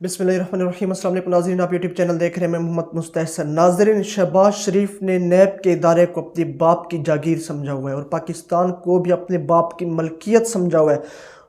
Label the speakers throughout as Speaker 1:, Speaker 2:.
Speaker 1: बिस्मिल्लाहिर्रहमानिर्रहीम। अस्सलाम वालेकुम नाज़रीन, आप यूट्यूब चैनल देख रहे हैं। मैं मोहम्मद मुस्तहसन। नाज़रीन, शहबाज शरीफ ने नैब के इदारे को अपने बाप की जागीर समझा हुआ है और पाकिस्तान को भी अपने बाप की मलकियत समझा हुआ है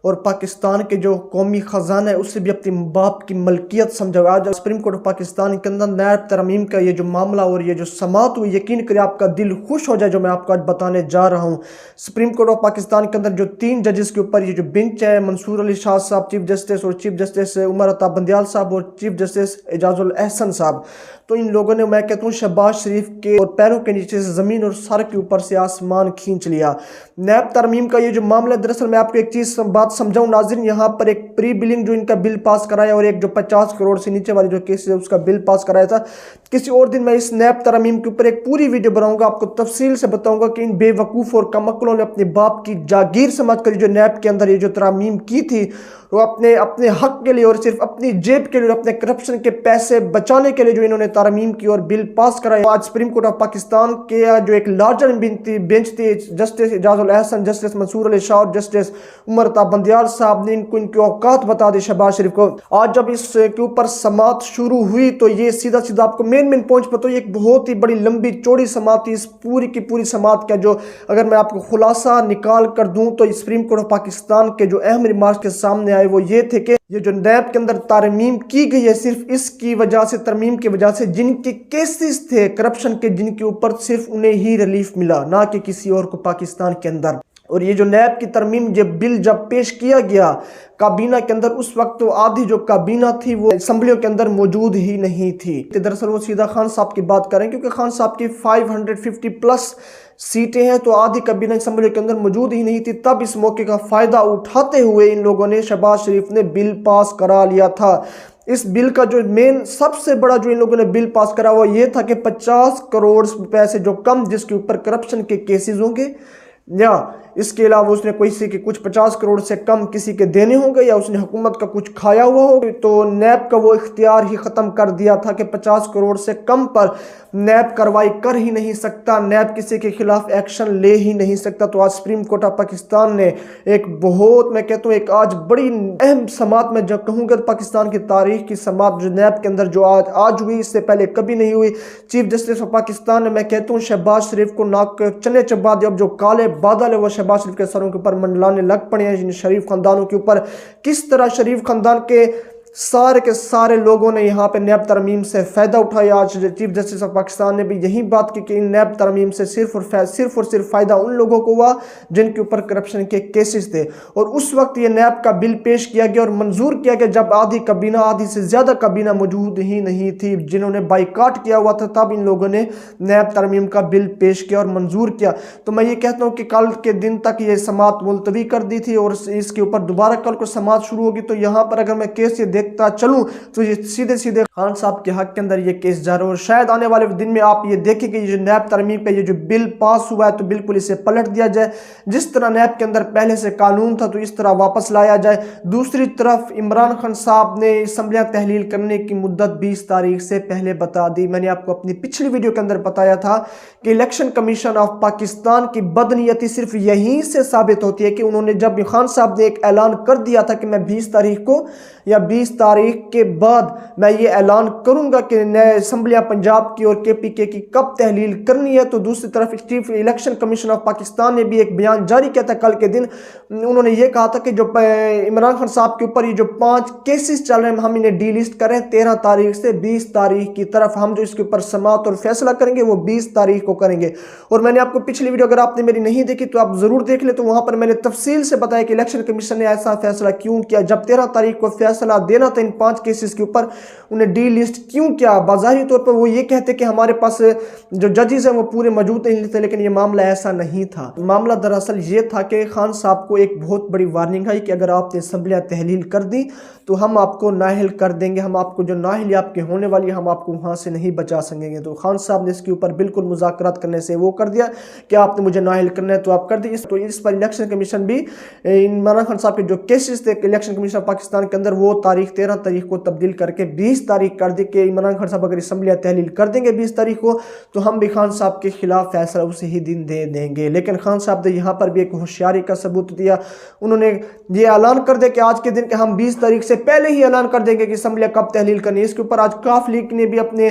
Speaker 1: और पाकिस्तान के जो कौमी ख़जाना है उससे भी अपने बाप की मलकियत समझा हुआ है। आज सुप्रीम कोर्ट ऑफ पाकिस्तान के अंदर नैब तरमीम का ये जो मामला और ये जो समाअत हुई, यकीन करिए आपका दिल खुश हो जाए जो मैं आपको आज बताने जा रहा हूँ। सुप्रीम कोर्ट ऑफ पाकिस्तान के अंदर जो 3 जजेस के ऊपर ये जो बेंच है, मंसूर अली शाह साहब चीफ जस्टिस और चीफ जस्टिस उमर अता बंदियाल साहब और चीफ जस्टिस एजाजुल एहसन साहब, तो इन लोगों ने, मैं कहता हूँ, शहबाज शरीफ के और पैरों के नीचे से ज़मीन और सर के ऊपर से आसमान खींच लिया। नैब तरमीम का ये जो मामला, दरअसल मैं आपको एक चीज़ बात समझाऊँ नाज़रीन, यहाँ पर एक प्री बिलिंग जो इनका बिल पास कराया और एक जो 50 करोड़ से नीचे वाली जो केस है उसका बिल पास कराया था। किसी और दिन मैं इस नैब तरमीम के ऊपर एक पूरी वीडियो बनाऊंगा, आपको तफसील से बताऊंगा कि इन बेवकूफ़ और कमक्लों ने अपने बाप की जागीर समझ कर जो नैब के अंदर ये जो तरमीम की थी वो अपने हक के लिए और सिर्फ अपनी जेब के लिए, अपने करप्शन के पैसे बचाने के लिए जो इन्होंने तरमीम की और बिल पास कराया। आज सुप्रीम कोर्ट ऑफ पाकिस्तान के जो एक लार्जर बेंच थी, जस्टिस एजाजुल एहसन, जस्टिस मंसूर अली शाह और जस्टिस उमर अता बंदियाल साहब ने इनकी औकात बता दी शहबाज शरीफ को। आज जब इसके ऊपर समाअत शुरू हुई तो ये सीधा सीधा आपको मेन पॉइंट्स पर, तो एक बहुत ही बड़ी लंबी चौड़ी समाअत थी। इस पूरी की पूरी समाअत का जो अगर मैं आपको खुलासा निकाल कर दूं तो सुप्रीम कोर्ट ऑफ पाकिस्तान के जो अहम रिमार्क्स के सामने आए वो ये थे कि ये जो नैब के अंदर तरमीम की गई है सिर्फ इसकी वजह से, तरमीम की वजह से जिनके केसेस थे करप्शन के, जिनके ऊपर सिर्फ उन्हें ही रिलीफ मिला, ना कि किसी और को पाकिस्तान के अंदर। और ये जो नैब की तरमीम बिल जब पेश किया गया काबीना के अंदर, उस वक्त तो आधी जो काबीना थी वो असम्बलियों के अंदर मौजूद ही नहीं थी। दरअसल वो सीधा खान साहब की बात करें क्योंकि खान साहब की 550 प्लस सीटें हैं, तो आधी काबीना असम्बली के अंदर मौजूद ही नहीं थी। तब इस मौके का फ़ायदा उठाते हुए इन लोगों ने, शहबाज शरीफ ने बिल पास करा लिया था। इस बिल का जो मेन सबसे बड़ा जो इन लोगों ने बिल पास करा वो ये था कि 50 करोड़ रुपए से जो कम जिसके ऊपर करप्शन के केसेस होंगे, या इसके अलावा उसने किसी के कुछ 50 करोड़ से कम किसी के देने होंगे, या उसने हुकूमत का कुछ खाया हुआ हो, तो नैब का वो इख्तियार ही ख़त्म कर दिया था कि 50 करोड़ से कम पर नैब कार्रवाई कर ही नहीं सकता, नैब किसी के खिलाफ एक्शन ले ही नहीं सकता। तो आज सुप्रीम कोर्ट ऑफ पाकिस्तान ने एक बहुत, मैं कहता हूँ, एक आज बड़ी अहम समाअत में जब कहूँगा पाकिस्तान की तारीख की समाअत जो नैब के अंदर जो आज हुई, इससे पहले कभी नहीं हुई। चीफ जस्टिस ऑफ पाकिस्तान ने, मैं कहता हूँ, शहबाज शरीफ को नाक चने चबा दिया। अब जो काले बादल है वो शहबाज शरीफ के सरों के ऊपर मंडलाने लग पड़े हैं, शरीफ खानदानों के ऊपर। किस तरह शरीफ खानदान के सारे लोगों ने यहाँ पे नैब तरमीम से फ़ायदा उठाया। आज चीफ जस्टिस ऑफ पाकिस्तान ने भी यही बात की कि इन नैब तरमीम से सिर्फ और सिर्फ फ़ायदा उन लोगों को हुआ जिनके ऊपर करप्शन के केसेस थे। और उस वक्त ये नैब का बिल पेश किया गया और मंजूर किया गया जब आधी से ज़्यादा काबीना मौजूद ही नहीं थी, जिन्होंने बाइकाट किया हुआ था। तब इन लोगों ने नैब तरमीम का बिल पेश किया और मंजूर किया। तो मैं ये कहता हूँ कि कल के दिन तक ये समाअत मुलतवी कर दी थी और इसके ऊपर दोबारा कल को समाअत शुरू होगी। तो यहाँ पर अगर मैं केस देखता चलूं तो ये सीधे खान साहब के हक के अंदर ये केस जा रहा है और शायद आने वाले दिन में आप ये देखें कि ये जो नैब तरमीम का ये जो बिल पास हुआ है तो बिल्कुल इसे पलट दिया जाए। जिस तरह नैब के अंदर पहले से कानून था तो इस तरह वापस लाया जाए। दूसरी तरफ इमरान खान साहब ने असम्बलियां तहलील करने की मुद्दत 20 तारीख से पहले बता दी। मैंने आपको अपनी पिछली वीडियो के अंदर बताया था कि इलेक्शन कमीशन ऑफ पाकिस्तान की बदनीयती सिर्फ यहीं से साबित होती है कि उन्होंने, जब खान साहब ने एक ऐलान कर दिया था कि मैं 20 तारीख को या 20 तारीख के बाद मैं ये ऐलान करूंगा कि नए असम्बलियां पंजाब की और केपीके की कब तहलील करनी है, तो दूसरी तरफ chief election commission of Pakistan ने भी एक बयान जारी किया था कल के दिन। उन्होंने ये कहा था कि जो इमरान खान साहब के ऊपर ये जो 5 केसेस चल रहे हैं हम इन्हें डीलिस्ट करें 13 तारीख से 20 तारीख की तरफ। हम जो इसके ऊपर समाअत और फैसला करेंगे वो 20 तारीख को करेंगे। और मैंने आपको पिछली वीडियो, अगर आपने मेरी नहीं देखी तो आप जरूर देख ले, तो वहां पर मैंने तफसील से बताया कि इलेक्शन कमीशन ने ऐसा फैसला क्यों किया। जब 13 तारीख को फैसला देना था इन 5 केसेस के ऊपर, उन्हें डी लिस्ट क्यों किया? बाज़ारी तौर पर वो ये कहते कि हमारे पास जो जजेस हैं वो पूरे मौजूद नहीं थे, लेकिन ये मामला ऐसा नहीं था। मामला दरअसल ये था कि खान साहब को एक बहुत बड़ी वार्निंग आई कि अगर आपने असम्बलियां तहलील कर दी तो हम आपको नाअहल कर देंगे, हम आपको जो नाअहली आपके होने वाली हम आपको वहाँ से नहीं बचा सकेंगे। तो खान साहब ने इसके ऊपर बिल्कुल मुज़ाकरात करने से वो कर दिया कि आपने मुझे नाअहल करना है तो आप कर दीजिए। तो इस पर इलेक्शन कमीशन भी इमरान खान साहब के जो केसेस थे इलेक्शन कमीशन पाकिस्तान के अंदर, वो तारीख 13 तारीख को तब्दील करके 20 तारीख कर दी कि इमरान खान साहब अगर असम्बलियाँ तहलील कर देंगे 20 तारीख को तो हम भी खान साहब के खिलाफ फैसला उसी ही दिन दे देंगे। लेकिन खान साहब ने यहाँ पर भी एक होशियारी का सबूत दिया। उन्होंने ये ऐलान कर दे कि आज के दिन के हम 20 तारीख से पहले ही ऐलान कर देंगे कि असम्बलियाँ कब तहलील करनी है। इसके ऊपर आज काफ लीग ने भी अपने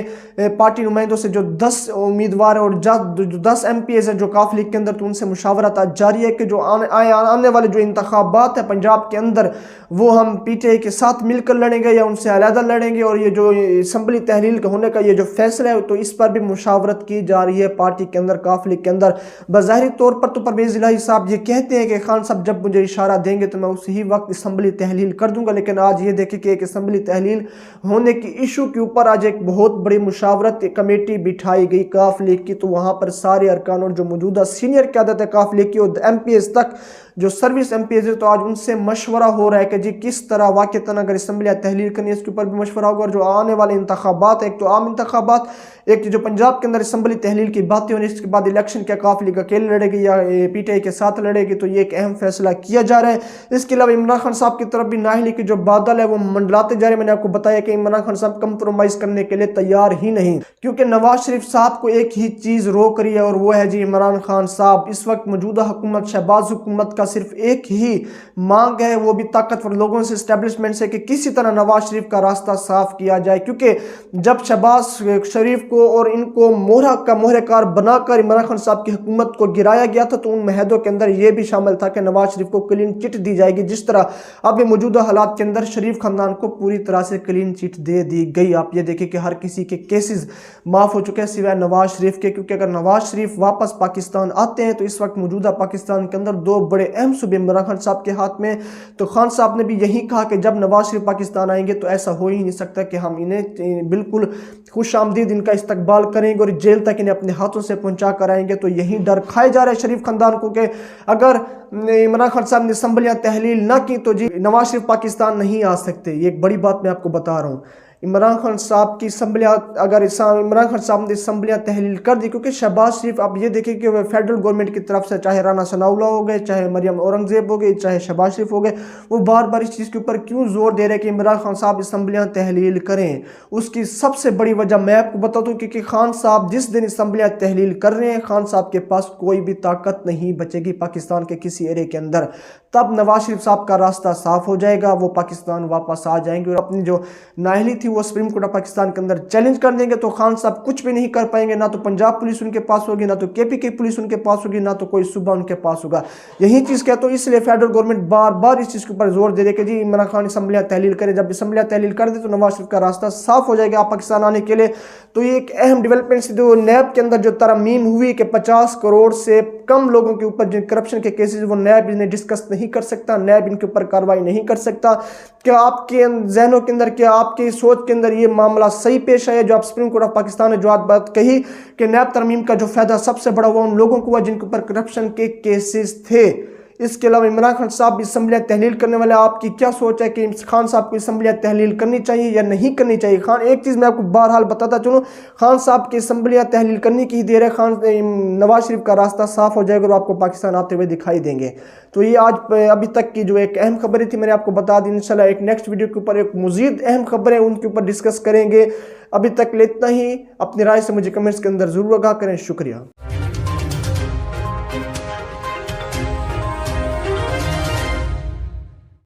Speaker 1: पार्टी नुमाइंदों से जो 10 उम्मीदवार और 10 MPs हैं जो काफ लीग के अंदर, तो उनसे मुशावरत आज जारी है कि जो आने वाले जो इंतखाबात हैं पंजाब के अंदर वो हम PTI के साथ मिलकर लड़ेंगे या उनसे अलहदा लड़ेंगे। और ये जो असम्बली तहलील होने का ये जो फैसला है तो इस पर भी मुशावरत की जा रही है पार्टी के अंदर, काफ लीग के अंदर। बज़ाहिरी तौर पर तो परवेज़ इलाही साहब ये कहते हैं कि खान साहब जब मुझे इशारा देंगे तो मैं उसी वक्त असम्बली तहलील कर दूंगा। लेकिन आज ये देखें कि एक असम्बली तहलील होने की इशू के ऊपर आज एक बहुत बड़ी मुशावरत कमेटी बिठाई गई काफ लीग की। तो वहाँ पर सारे अरकान और जो मौजूदा सीनियर क़यादत है काफ लीग की और MPs तक जो सर्विस MPs है तो आज उनसे मशवरा हो रहा है कि जी किस तरह वाक़तन अगर असम्बलियाँ तहलील करनी है इसके ऊपर भी मशवरा होगा। और जो आने वाले इंतखाबात, एक तो आम इंतखाबात, एक जो पंजाब के अंदर असम्बली तहलील की बातें होनी, इसके बाद इलेक्शन क्या काफ लीग अकेले लड़ेगी या PTI के साथ लड़ेगी, तो ये एक अहम फैसला किया जा रहा है। इसके अलावा इमरान खान साहब की तरफ भी नाअहली के जो बादल है वो मंडलाते जा रहे हैं। मैंने आपको बताया कि इमरान खान साहब कंप्रोमाइज़ करने के लिए तैयार ही नहीं, क्योंकि नवाज शरीफ साहब को एक ही चीज़ रोक रही है और वो है जी इमरान खान साहब। इस वक्त मौजूदा हुकूमत, शहबाज हुकूमत का सिर्फ एक ही मांग है, वो भी ताकतवर लोगों से, एस्टेब्लिशमेंट से, कि किसी तरह नवाज शरीफ का रास्ता साफ किया जाए। क्योंकि जब शहबाज शरीफ को और इनको मोहरकार बनाकर इमरान खान साहब की हुकूमत को गिराया गया था तो उन महदों के अंदर ये भी शामिल था कि नवाज शरीफ को क्लीन चिट दी जाएगी, जिस तरह अब मौजूदा हालात के अंदर शरीफ खानदान को पूरी तरह से क्लीन चिट दे दी गई। आप ये देखिए कि हर किसी के केसेस माफ़ हो चुके हैं सिवाय नवाज शरीफ के, क्योंकि अगर नवाज शरीफ वापस पाकिस्तान आते हैं तो इस वक्त मौजूदा पाकिस्तान के अंदर दो बड़े अहम सूबे इमरान खान साहब के हाथ में। तो खान साहब ने भी यही कहा कि जब नवाज शरीफ पाकिस्तान आएंगे तो ऐसा हो ही नहीं सकता कि हम इन्हें बिल्कुल खुश आमदीद इनका इस्तकबाल करेंगे और जेल तक इन्हें अपने हाथों से पहुंचा कर आएंगे। तो यही डर खाए जा रहे हैं शरीफ खानदान को कि अगर इमरान खान साहब ने असम्बलियाँ तहलील ना की तो जी नवाज शरीफ पाकिस्तान नहीं आ सकते। ये एक बड़ी बात मैं आपको बता रहा हूँ। इमरान खान साहब की असम्बलियाँ, अगर इमरान खान साहब ने असम्बलियाँ तहलील कर दी, क्योंकि शहबाज शरीफ, आप ये देखें कि फेडरल गवर्नमेंट की तरफ से चाहे राना सनाउल्लाह हो गए, चाहे मरियम औरंगजेब हो गई, चाहे शहबाज शरीफ हो गए, वो बार बार इस चीज़ के ऊपर क्यों जोर दे रहे हैं कि इमरान खान साहब असम्बलियाँ तहलील करें। उसकी सबसे बड़ी वजह मैं आपको बता दूँ, क्योंकि खान साहब जिस दिन असम्बलियाँ तहलील कर रहे हैं, खान साहब के पास कोई भी ताकत नहीं बचेगी पाकिस्तान के किसी एरिया के अंदर। तब नवाज शरीफ साहब का रास्ता साफ हो जाएगा, वो पाकिस्तान वापस आ जाएंगे और अपनी जो नाअहली थी वो सुप्रीम कोर्ट पाकिस्तान के अंदर चैलेंज कर देंगे। तो खान साहब कुछ भी नहीं कर पाएंगे, ना तो पंजाब पुलिस उनके पास होगी, ना तो KPK पुलिस उनके पास होगी, ना तो कोई सूबा उनके पास होगा। यही चीज़ कहते हो, इसलिए फेडरल गवर्नमेंट बार बार इस चीज़ के ऊपर जोर दे रही है कि जी इमरान खान असम्बलियाँ तहलील करें। जब असम्बलियाँ तहलील कर दे तो नवाज शरीफ का रास्ता साफ हो जाएगा पाकिस्तान आने के लिए। तो ये एक अहम डेवलपमेंट से जो नैब के अंदर जो तरमीम हुई कि 50 करोड़ से कम लोगों के ऊपर जिन करप्शन के केसेस वो नैब इन्हें डिस्कस नहीं कर सकता, नैब इनके ऊपर कार्रवाई नहीं कर सकता। क्या आपके जहनों के अंदर, क्या आपकी सोच के अंदर ये मामला सही पेश आया जो आप सुप्रीम कोर्ट ऑफ पाकिस्तान ने जो आज बात कही कि नैब तरमीम का जो फायदा सबसे बड़ा हुआ उन लोगों को हुआ जिनके ऊपर करप्शन के केसेस थे। इसके अलावा इमरान खान साहब असम्बलियाँ तहलील करने वाले, आपकी क्या सोच है कि खान साहब को असम्बलियाँ तहलील करनी चाहिए या नहीं करनी चाहिए? खान, एक चीज़ मैं आपको बहरहाल बताता चलूँ, खान साहब की असम्बलियाँ तहलील करने की देर है, नवाज शरीफ का रास्ता साफ हो जाएगा और आपको पाकिस्तान आते हुए दिखाई देंगे। तो ये आज अभी तक की जो एक अहम खबरें थी मैंने आपको बता दी। इंशाल्लाह एक नेक्स्ट वीडियो के ऊपर एक मज़ीद अहम खबरें उनके ऊपर डिस्कस करेंगे। अभी तक इतना ही। अपनी राय से मुझे कमेंट्स के अंदर ज़रूर आगाह करें। शुक्रिया।